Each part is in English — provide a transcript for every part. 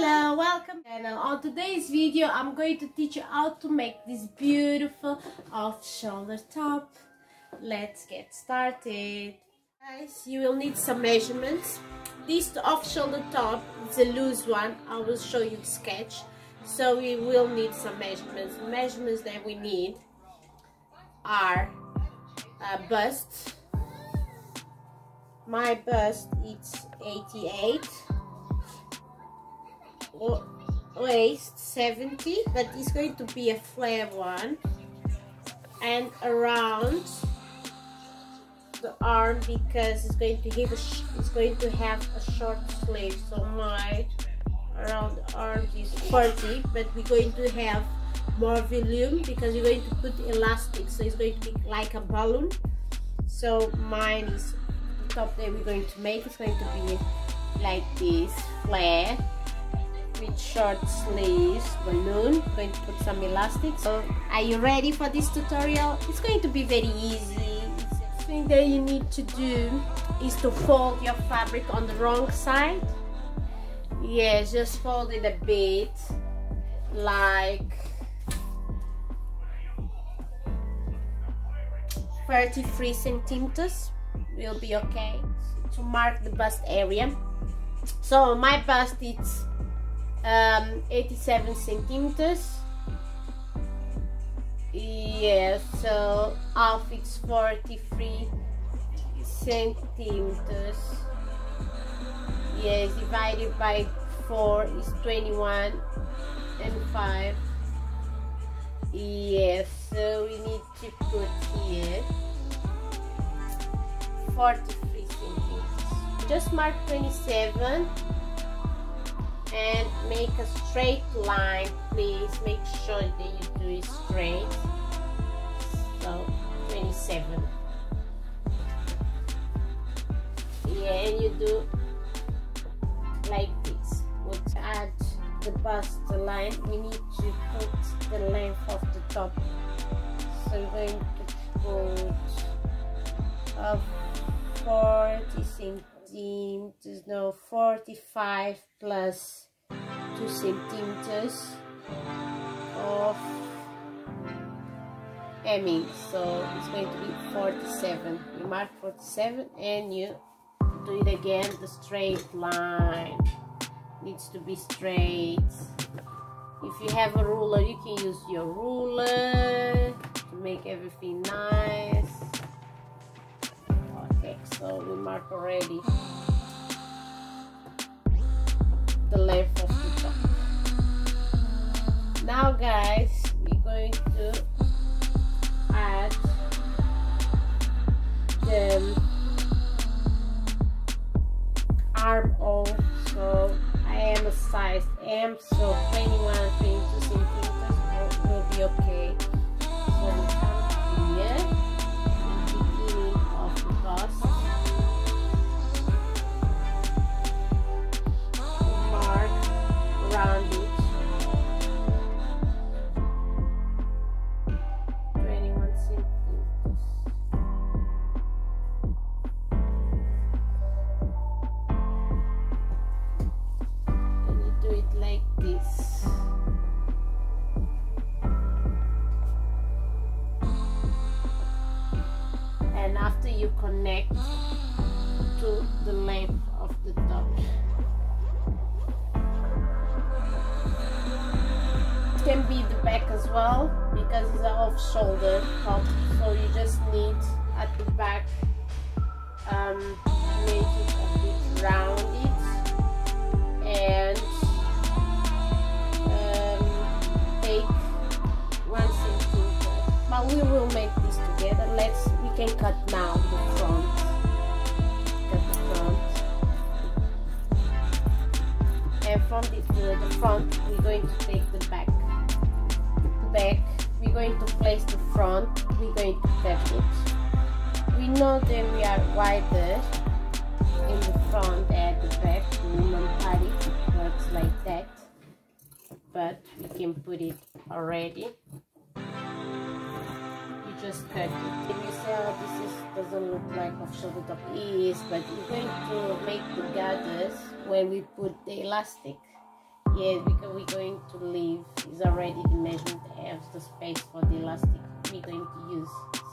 Hello, welcome. And on today's video I'm going to teach you how to make this beautiful off-shoulder top. Let's get started. Guys, you will need some measurements. This off-shoulder top is a loose one. I will show you the sketch. So we will need some measurements. The measurements that we need are bust. My bust is 88. Waist 70, but it's going to be a flare one, and around the arm because it's going to have a short sleeve. So my around the arm is 40, but we're going to have more volume because we're going to put elastic, so it's going to be like a balloon. So mine is the top that we're going to make. It's going to be like this, flare with short sleeves, balloon. I'm going to put some elastic. So are you ready for this tutorial? It's going to be very easy. The thing that you need to do is to fold your fabric on the wrong side. Yes, just fold it a bit, like 33 centimeters will be okay to mark the bust area. So my bust is 87 centimeters. Yeah, so half it's 43 centimeters. Yes, divided by 4 is 21 and 5. Yes, so we need to put here 43 centimeters. Just mark 27 and make a straight line. Please make sure that you do it straight. So 27. Yeah, and you do like this. We'll add the bust line. We need to put the length of the top. So we're going to put 40 centimeters, no, 45 plus 2 centimeters of hemming. So it's going to be 47. You mark 47 and you do it again. The straight line needs to be straight. If you have a ruler, you can use your ruler to make everything nice. Okay, so we mark already the length of the top. Now guys, we're going to add the armhole. So I am a size M, so 21, 22 centimeters will be okay. So we come here, the beginning of the bust, mark around it 21 centimeters. Like this. And after you connect to the length of the top, it can be the back as well because it's an off-shoulder top, so you just need at the back make it a bit rounded and take 1 centimeter, but we will make this together. We can cut now the front. Cut the front, and from the front we're going to take the back. The back, we're going to place the front. We're going to cut it. We know that we are wider in the front and the back. The woman party works like that, but we can put it already. You just cut it. If you say, oh, this doesn't look like off-shoulder top, it is, but we're going to make the gathers when we put the elastic. Yeah, because we're going to leave is already the measurement of the space for the elastic we're going to use.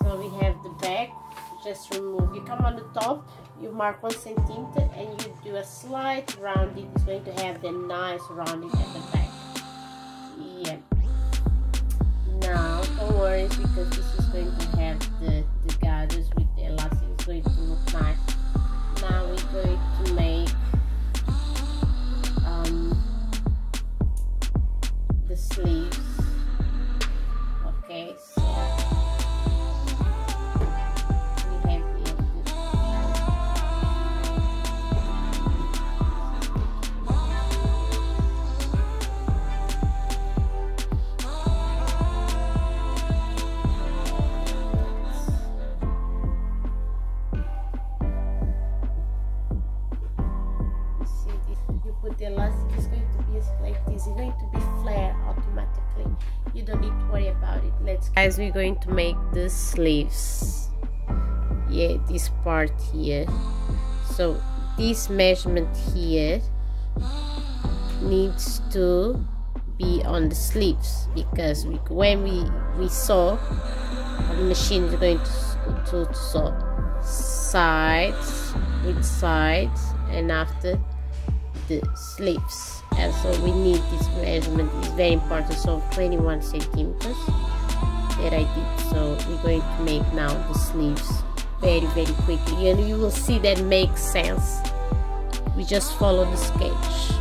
So we have the back. Just remove. You come on the top, you mark 1 centimeter, and you do a slight rounding. It's going to have the nice rounding at the back. Yeah. Now don't worry, because this is going to have the gathers with the elastic. It's going to look nice. Now we're going to make the sleeves. Okay, so we have here the elastic is going to be like this. It's going to be flare automatically. You don't need to worry about it. Let's guys, we're going to make the sleeves. Yeah, this part here. So this measurement here needs to be on the sleeves, because when we sew, the machine is going to sew sides with sides, and after the sleeves. And so we need this measurement. It's very important. So 21 centimeters that I did. So we're going to make now the sleeves very quickly, and you will see that makes sense. We just follow the sketch.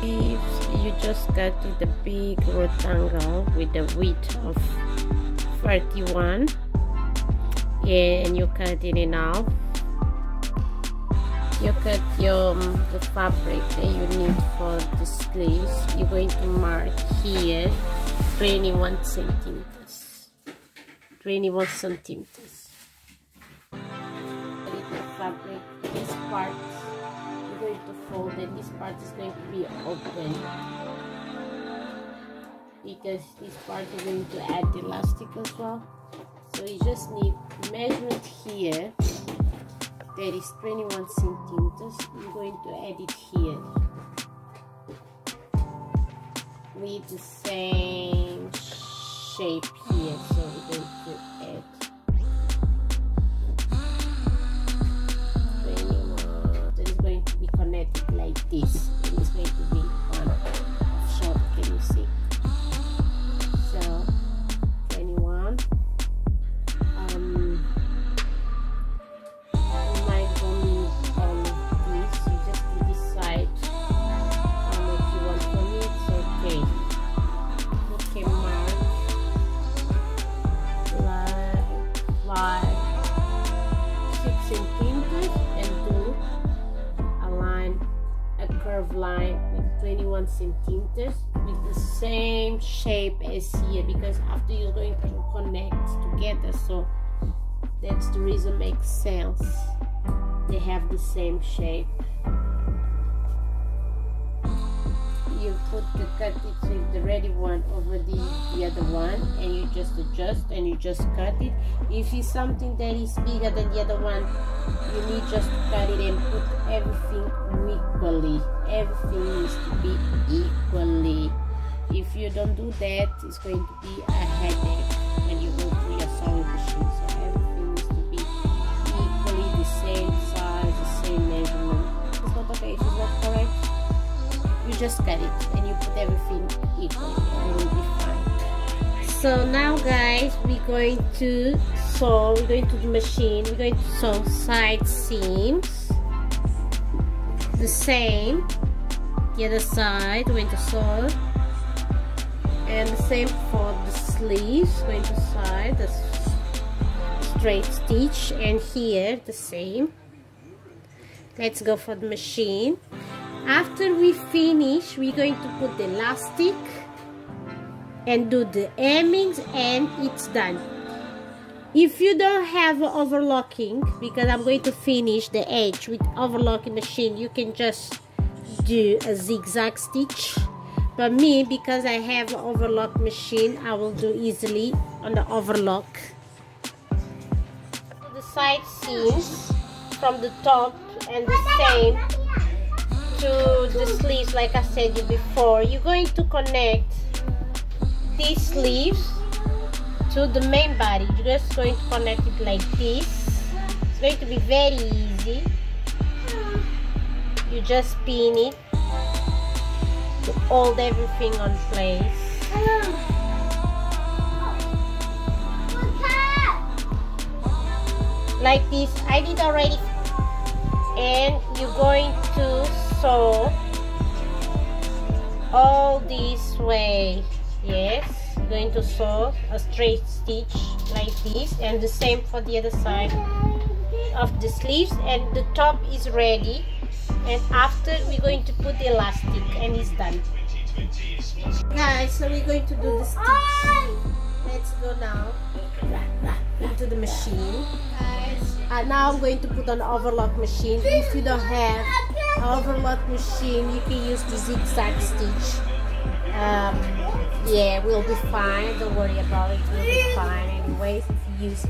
If you just cut it a big rectangle with a width of 31, and you cut it in half. You cut the fabric that you need for the sleeves. You're going to mark here 21 centimeters. 21 centimeters. The fabric, this part, you're going to fold it. This part is going to be open, because this part is going to add the elastic as well. So you just need measurement here. That is 21 centimeters. You're going to add it here with the same shape here. So we're going to add 21. That is going to be connected like this. And it's going to be one short. Can you see? So 21. Line with 21 centimeters with the same shape as here, because after you're going to connect together, so that's the reason. Makes sense, they have the same shape. You put the cut it with the ready one over the other one, and you just adjust and you just cut it. If it's something that is bigger than the other one, you need just to cut it and put everything equally. Everything needs to be equally. If you don't do that, it's going to be a headache when you go through your sewing machine. So everything needs to be equally the same size, the same measurement. It's not okay if it's not correct. You just cut it and you put everything equally, and it will be fine. So now guys, we're going to sew. We're going to the machine. We're going to sew side seams the same. The other side we're going to sew, and the same for the sleeves. Going to side the straight stitch, and here the same. Let's go for the machine. After we finish, we're going to put the elastic and do the hemmings, and it's done. If you don't have overlocking, because I'm going to finish the edge with overlocking machine, you can just do a zigzag stitch. But me, because I have overlock machine, I will do easily on the overlock. The side seams from the top and the same to the sleeves, like I said you before, you're going to connect these sleeves to the main body. You're just going to connect it like this. It's going to be very easy. You just pin it to hold everything on place. Like this. I did already. And you're going to sew all this way. Yes, you're going to sew a straight stitch like this, and the same for the other side of the sleeves. And the top is ready, and after we're going to put the elastic, and it's done. Guys, so we're going to do the stitch. Let's go now into the machine. And now I'm going to put on overlock machine. If you don't have an overlock machine, you can use the zigzag stitch. Yeah, we'll be fine. Don't worry about it. We'll be fine. Anyways, if you use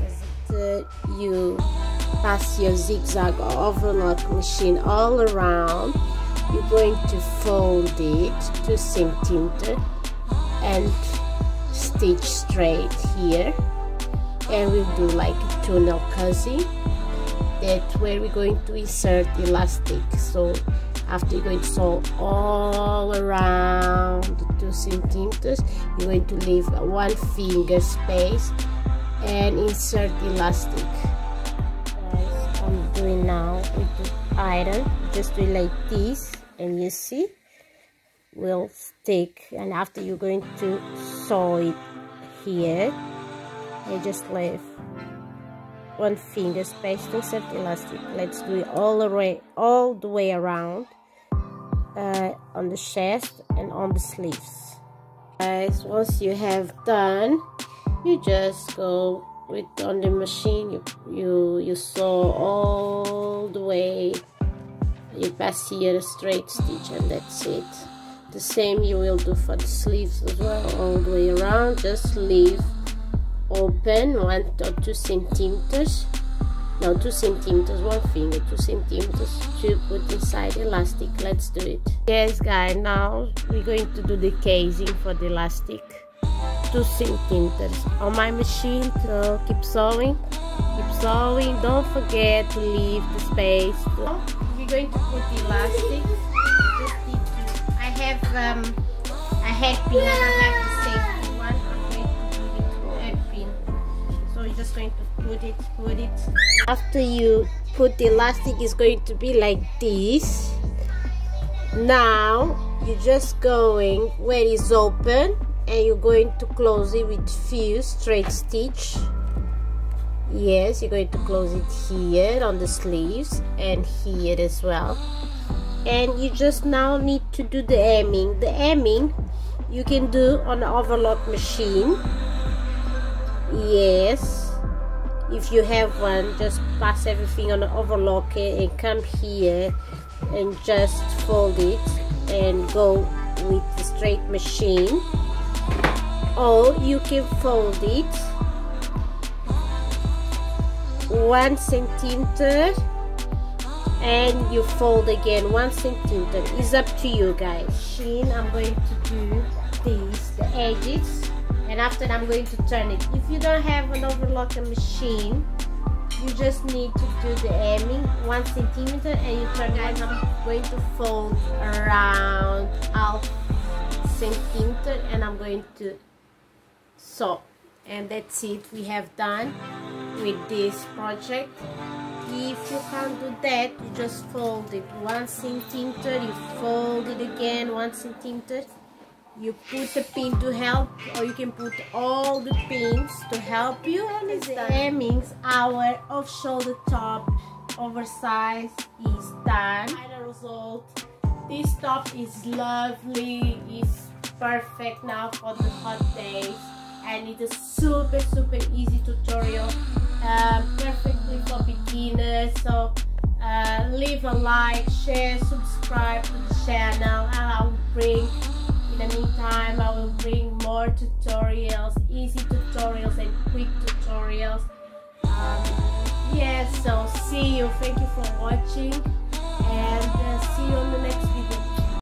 you pass your zigzag or overlock machine all around. You're going to fold it 2 centimeters and stitch straight here. And we'll do like a tunnel cozy. That's where we're going to insert the elastic. So after you're going to sew all around the 2 centimeters, you're going to leave 1 finger space and insert the elastic. Guys, I'm doing now with the iron. Just do it like this, and you see, will stick. And after you're going to sew it here, you just leave 1 finger space to insert the elastic. Let's do it all the way around on the chest and on the sleeves. Guys, once you have done, you just go with on the machine. You sew all the way. You pass here a straight stitch, and that's it. The same you will do for the sleeves as well, all the way around. Just leave open 1 or 2 centimeters. No, 2 centimeters, 1 finger, 2 centimeters to put inside the elastic. Let's do it. Yes, guys, now we're going to do the casing for the elastic. 2 centimeters on my machine. So keep sewing, don't forget to leave the space. We're going to put the elastic. I have a hairpin and I have the safety one. I'm going to do it with hairpin. So you're just going to put it. After you put the elastic, it's going to be like this. Now you're just going where it's open, and you're going to close it with few straight stitch. Yes, you're going to close it here on the sleeves and here as well. And you just now need to do the hemming. The hemming you can do on the overlock machine. Yes, if you have one, just pass everything on the overlock and come here and just fold it and go with the straight machine. Or you can fold it 1 centimeter and you fold again 1 centimeter. It's up to you, guys. Machine, I'm going to do this, the edges, and after I'm going to turn it. If you don't have an overlock machine, you just need to do the hemming 1 centimeter and you turn it. I'm going to fold around half centimeter and I'm going to sew, and that's it. We have done with this project. If you can't do that, you just fold it 1 centimeter, you fold it again 1 centimeter, you put a pin to help, or you can put all the pins to help you, and it's the hemmings. Our off-shoulder top oversized is done. Final result, this top is lovely, it's perfect now for the hot days, and it is super easy tutorial, perfectly for beginners. So leave a like, share, subscribe to the channel, and I will bring, in the meantime, I will bring more tutorials, easy tutorials and quick tutorials. Yes, so see you. Thank you for watching. and see you on the next video.